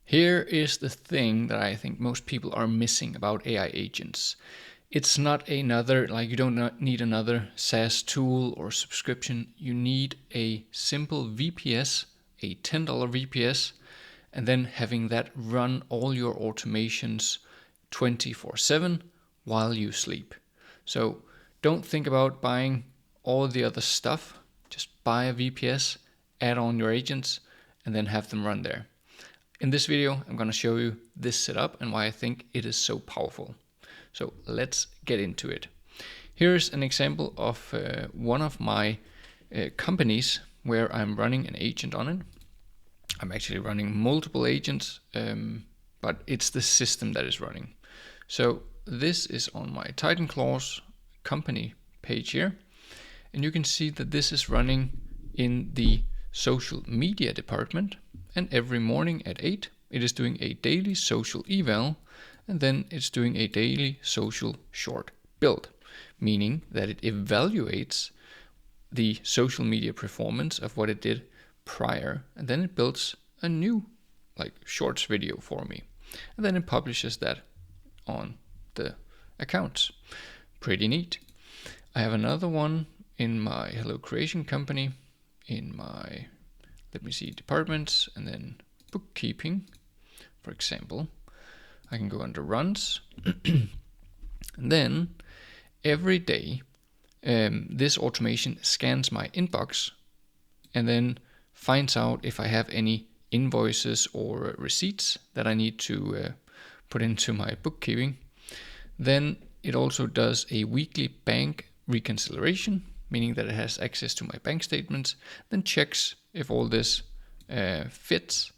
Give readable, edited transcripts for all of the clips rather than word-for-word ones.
Here is the thing that I think most people are missing about AI agents. It's not another, like you don't need another SaaS tool or subscription. You need a simple VPS, a $10 VPS, and then having that run all your automations 24/7 while you sleep. So don't think about buying all the other stuff. Just buy a VPS, add on your agents, and then have them run there. In this video, I'm going to show you this setup and why I think it is so powerful. So let's get into it. Here's an example of one of my companies where I'm running an agent on it. I'm actually running multiple agents, but it's the system that is running. So this is on my Titan Claws company page here. And you can see that this is running in the social media department. And every morning at 8, it is doing a daily social eval, and then it's doing a daily social short build, meaning that it evaluates the social media performance of what it did prior, and then it builds a new shorts video for me, and then it publishes that on the accounts. Pretty neat. I have another one in my Hello Creation company, in my departments, and then bookkeeping, for example. I can go under runs. And then every day, this automation scans my inbox and then finds out if I have any invoices or receipts that I need to put into my bookkeeping. Then it also does a weekly bank reconciliation, meaning that it has access to my bank statements, then checks if all this fits.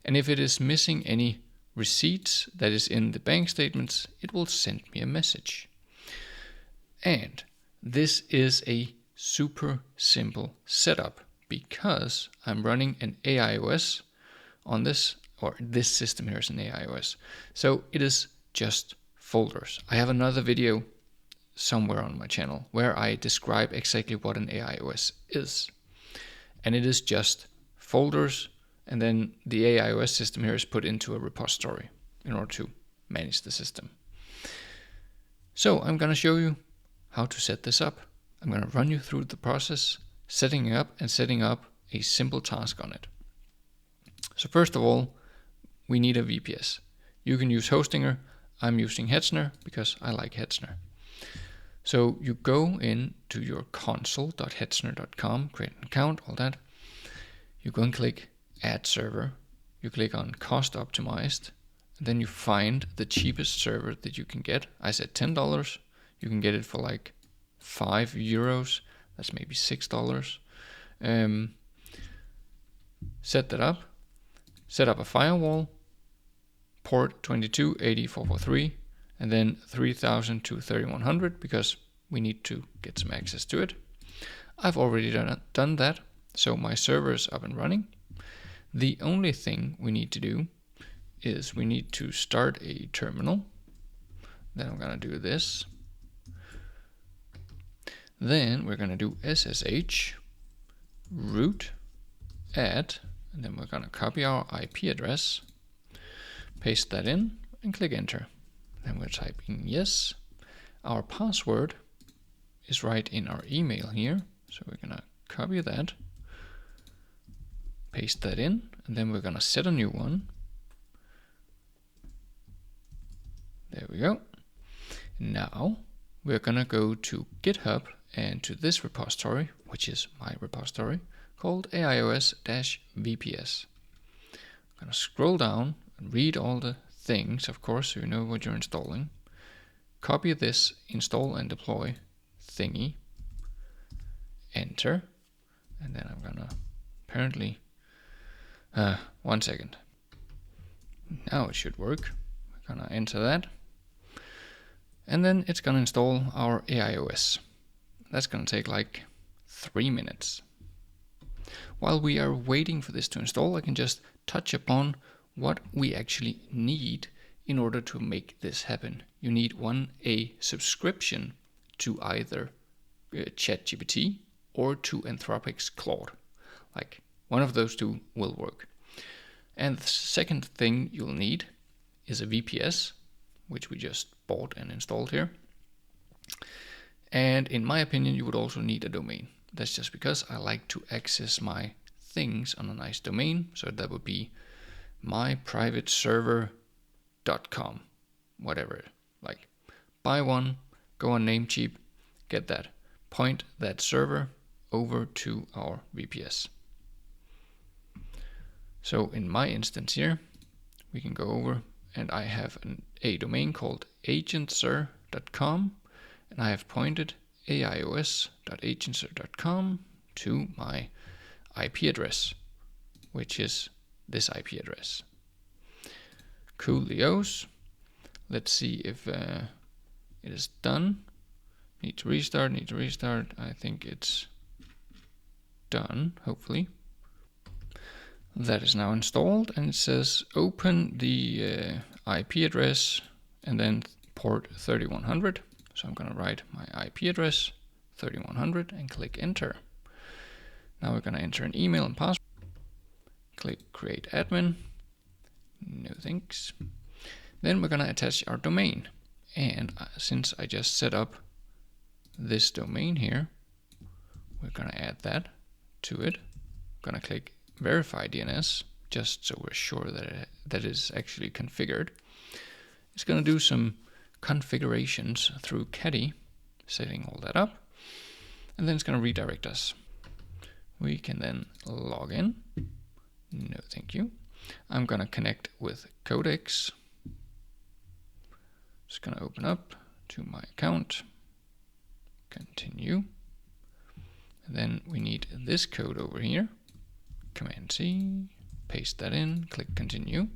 And if it is missing any receipts that is in the bank statements, it will send me a message. And this is a super simple setup because I'm running an AIOS on this, or this system here is an AIOS. So it is just folders. I have another video somewhere on my channel where I describe exactly what an AIOS is. And it is just folders, and then the AIOS system here is put into a repository in order to manage the system. So I'm going to show you how to set this up. I'm going to run you through the process, setting it up and setting up a simple task on it. So first of all, we need a VPS. You can use Hostinger. I'm using Hetzner because I like Hetzner. So you go into your console.hetzner.com, create an account, all that. You go and click Add Server. You click on Cost Optimized. And then you find the cheapest server that you can get. I said $10. You can get it for like €5. That's maybe $6. Set that up. Set up a firewall. Port 2280.443. And then 3000 to 3100 because we need to get some access to it. I've already done that, so my server is up and running. The only thing we need to do is we need to start a terminal. Then I'm going to do this. Then we're going to do SSH root add, and then we're going to copy our IP address, paste that in, and click enter. Then we're typing yes. Our password is right in our email here. So we're going to copy that, paste that in, and then we're going to set a new one. There we go. Now we're going to go to GitHub and to this repository, which is my repository, called AIOS-VPS. I'm going to scroll down and read all the things, of course, so you know what you're installing. Copy this install and deploy thingy, enter, and then I'm gonna apparently 1 second. Now it should work. We're gonna enter that, and then it's gonna install our AIOS. That's gonna take like 3 minutes. While we are waiting for this to install, I can just touch upon what we actually need in order to make this happen. You need a subscription to either ChatGPT or to Anthropic's Claude. Like one of those two will work. And the second thing you'll need is a VPS, which we just bought and installed here. And in my opinion, you would also need a domain. That's just because I like to access my things on a nice domain. So that would be myprivateserver.com, whatever. Like, buy one, go on Namecheap, get that, point that server over to our VPS. So in my instance here, we can go over and I have a domain called agentsir.com, and I have pointed aios.agentsir.com to my IP address, which is this IP address. Coolios. Let's see if it is done. Need to restart. I think it's done, hopefully. That is now installed, and it says open the IP address and then port 3100. So I'm going to write my IP address 3100 and click enter. Now we're going to enter an email and password. Click create admin. No thanks. Then we're going to attach our domain. And since I just set up this domain here, we're going to add that to it. I'm going to click verify DNS just so we're sure that that is actually configured. It's going to do some configurations through Caddy, setting all that up, and then it's going to redirect us. We can then log in. No thank you. I'm going to connect with Codex. Just going to open up to my account, continue, and then we need this code over here. Command C, paste that in, click continue.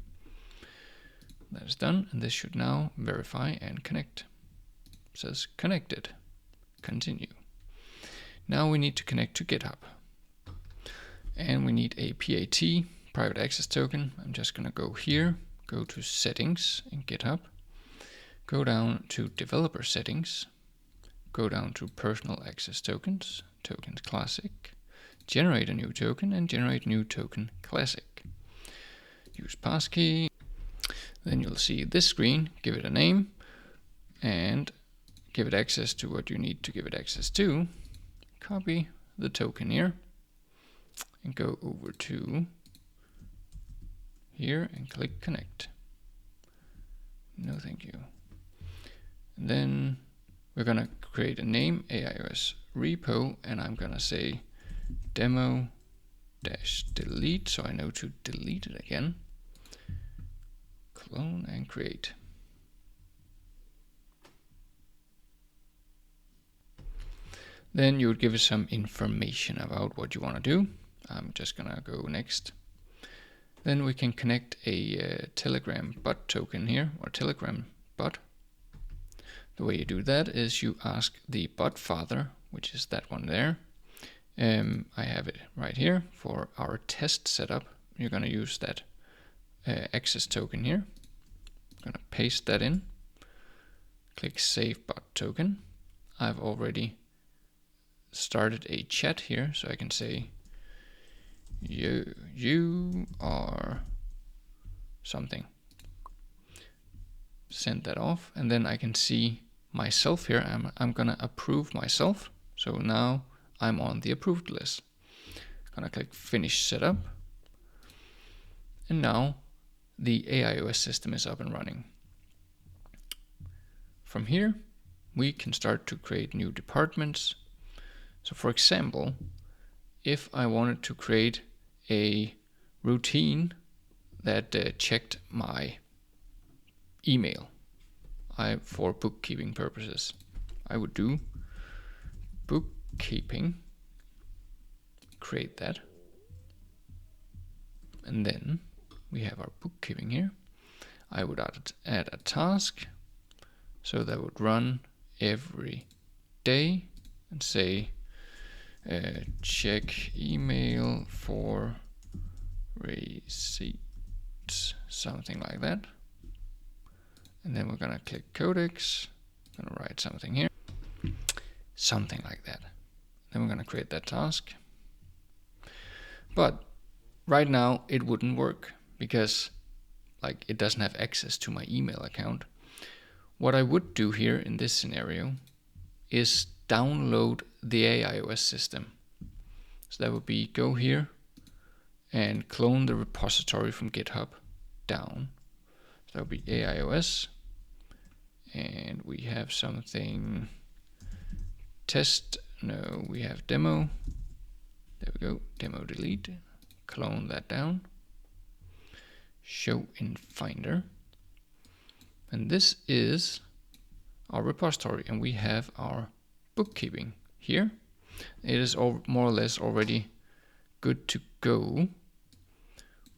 That is done, and this should now verify and connect. It says connected, continue. Now we need to connect to GitHub, and we need a PAT, private access token. I'm just going to go here, go to settings in GitHub, go down to developer settings, go down to personal access tokens, tokens classic, generate a new token, and generate new token classic. Use passkey. Then you'll see this screen, give it a name, and give it access to what you need to give it access to. Copy the token here, and go over to here and click connect. No thank you. And then we're going to create a name, AIOS repo, and I'm going to say demo-delete, so I know to delete it again. Clone and create. Then you would give it some information about what you want to do. I'm just going to go next. Then we can connect a Telegram bot token here, or Telegram bot. The way you do that is you ask the bot father, which is that one there. I have it right here for our test setup. You're going to use that access token here. I'm going to paste that in. Click save bot token. I've already started a chat here, so I can say you are something. Send that off, and then I can see myself here. I'm gonna approve myself, so now I'm on the approved list. Gonna click finish setup, and now the AIOS system is up and running. From here we can start to create new departments. So for example, if I wanted to create a routine that checked my email for bookkeeping purposes, I would do bookkeeping, create that, and then we have our bookkeeping here. I would add a task, so that would run every day and say check email for receipts, something like that. And then we're gonna click Codex, gonna write something here, something like that. Then we're gonna create that task. But right now it wouldn't work because like it doesn't have access to my email account. What I would do here in this scenario is download the AIOS system. So that would be go here and clone the repository from GitHub down. So that would be AIOS, and we have something test, no, we have demo. There we go, demo delete, clone that down, show in Finder. And this is our repository, and we have our bookkeeping here. It is all more or less already good to go.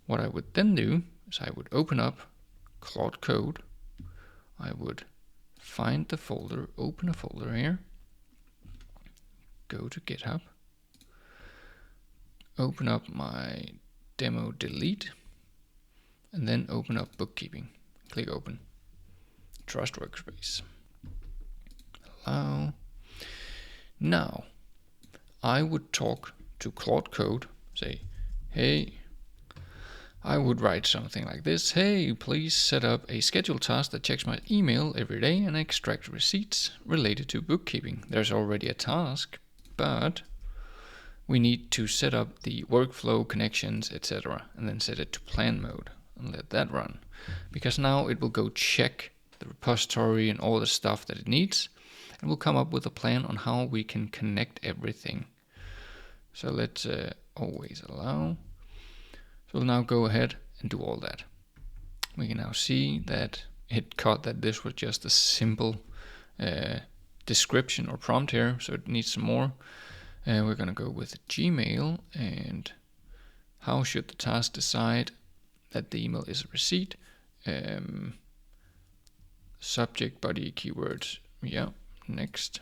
What I would then do is I would open up Claude Code. I would find the folder, open a folder here, go to GitHub, open up my demo delete, and then open up bookkeeping. Click open. Trust workspace. Allow. Now, I would talk to Claude Code, say, hey, I would write something like this. Hey, please set up a scheduled task that checks my email every day and extract receipts related to bookkeeping. There's already a task, but we need to set up the workflow connections, etc., and then set it to plan mode and let that run. Because now it will go check the repository and all the stuff that it needs, and we'll come up with a plan on how we can connect everything. So let's always allow. So we'll now go ahead and do all that. We can now see that it caught that this was just a simple description or prompt here, so it needs some more. We're going to go with Gmail, and how should the task decide that the email is a receipt? Subject, body, keywords, yeah, next.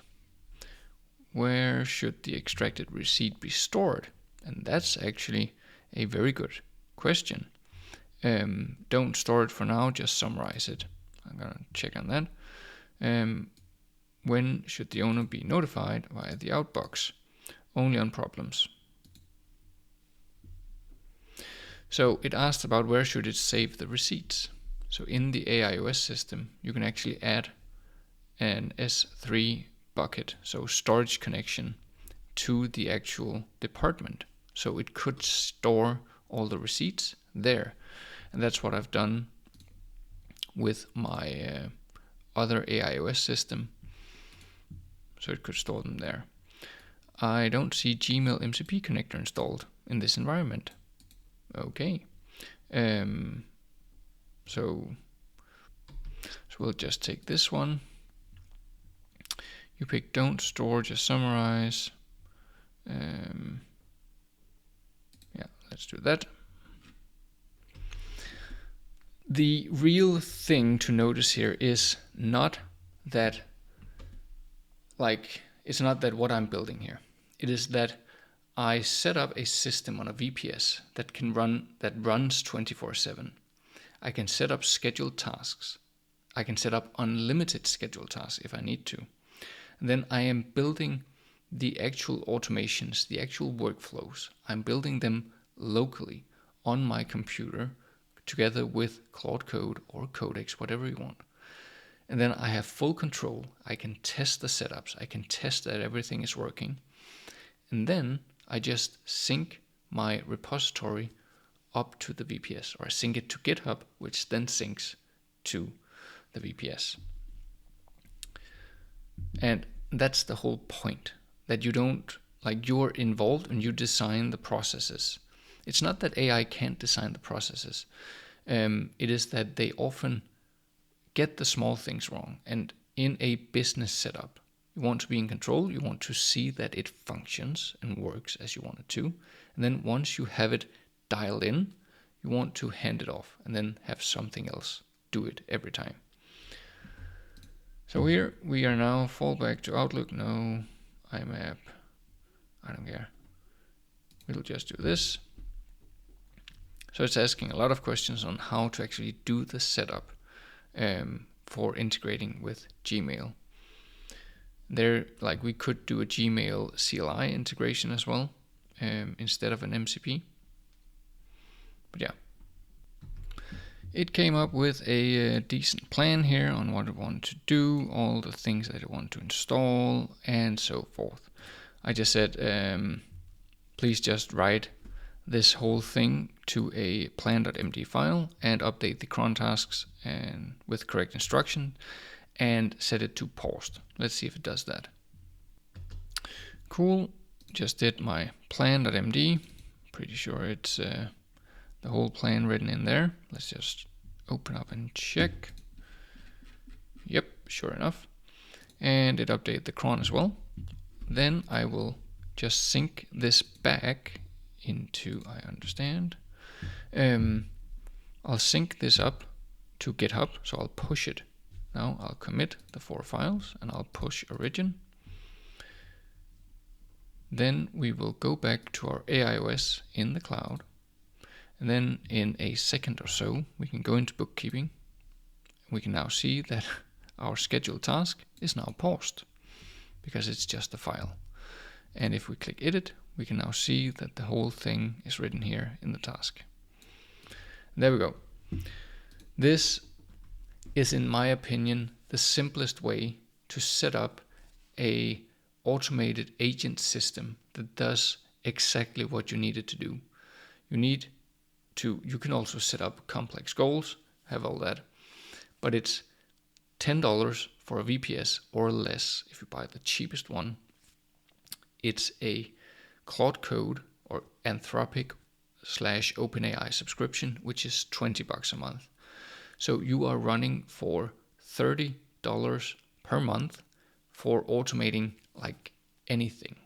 Where should the extracted receipt be stored? And that's actually a very good question. Don't store it for now, just summarize it. I'm gonna check on that. When should the owner be notified via the outbox? Only on problems. So it asked about where should it save the receipts. So in the AIOS system, you can actually add an S3 bucket, so storage connection, to the actual department. So it could store all the receipts there. And that's what I've done with my other AIOS system. So it could store them there. I don't see Gmail MCP connector installed in this environment. Okay. So we'll just take this one. You pick don't store, just summarize. Yeah, let's do that. The real thing to notice here is not that, it's not that what I'm building here. It is that I set up a system on a VPS that runs 24/7. I can set up scheduled tasks. I can set up unlimited scheduled tasks if I need to. And then I am building the actual automations, the actual workflows. I'm building them locally on my computer together with Claude Code or Codex, whatever you want. And then I have full control. I can test the setups. I can test that everything is working. And then I just sync my repository up to the VPS, or I sync it to GitHub, which then syncs to the VPS. And that's the whole point, that you don't, you're involved and you design the processes. It's not that AI can't design the processes. It is that they often get the small things wrong. And in a business setup, you want to be in control. You want to see that it functions and works as you want it to. And then once you have it dialed in, you want to hand it off and then have something else do it every time. So here we are now fallback to Outlook. No, IMAP. I don't care. We'll just do this. So it's asking a lot of questions on how to actually do the setup for integrating with Gmail. There, we could do a Gmail CLI integration as well instead of an MCP. But yeah. it came up with a decent plan here on what it wanted to do, all the things that it wanted to install, and so forth. I just said, please just write this whole thing to a plan.md file and update the cron tasks and with correct instruction and set it to paused. Let's see if it does that. Cool, just did my plan.md. Pretty sure it's the whole plan written in there. Let's just open up and check. Yep, sure enough. And it updated the cron as well. Then I will just sync this back into, I understand. I'll sync this up to GitHub, so I'll push it. Now I'll commit the 4 files and I'll push origin. Then we will go back to our AIOS in the cloud. And then in a second or so, we can go into bookkeeping. We can now see that our scheduled task is now paused because it's just a file. And if we click edit, we can now see that the whole thing is written here in the task. There we go. This is, in my opinion, the simplest way to set up a automated agent system that does exactly what you need it to do. You can also set up complex goals, have all that, but it's $10 for a VPS or less if you buy the cheapest one. It's a Claude Code or Anthropic / OpenAI subscription, which is $20 a month. So you are running for $30 per month for automating like anything.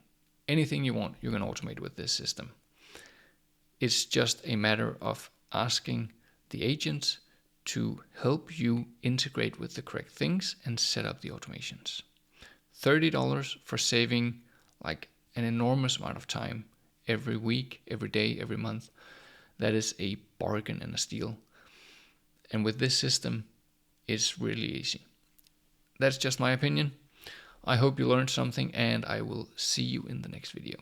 Anything you want, you can automate with this system. It's just a matter of asking the agents to help you integrate with the correct things and set up the automations. $30 for saving like an enormous amount of time every week, every day, every month. That is a bargain and a steal. And with this system, it's really easy. That's just my opinion. I hope you learned something, and I will see you in the next video.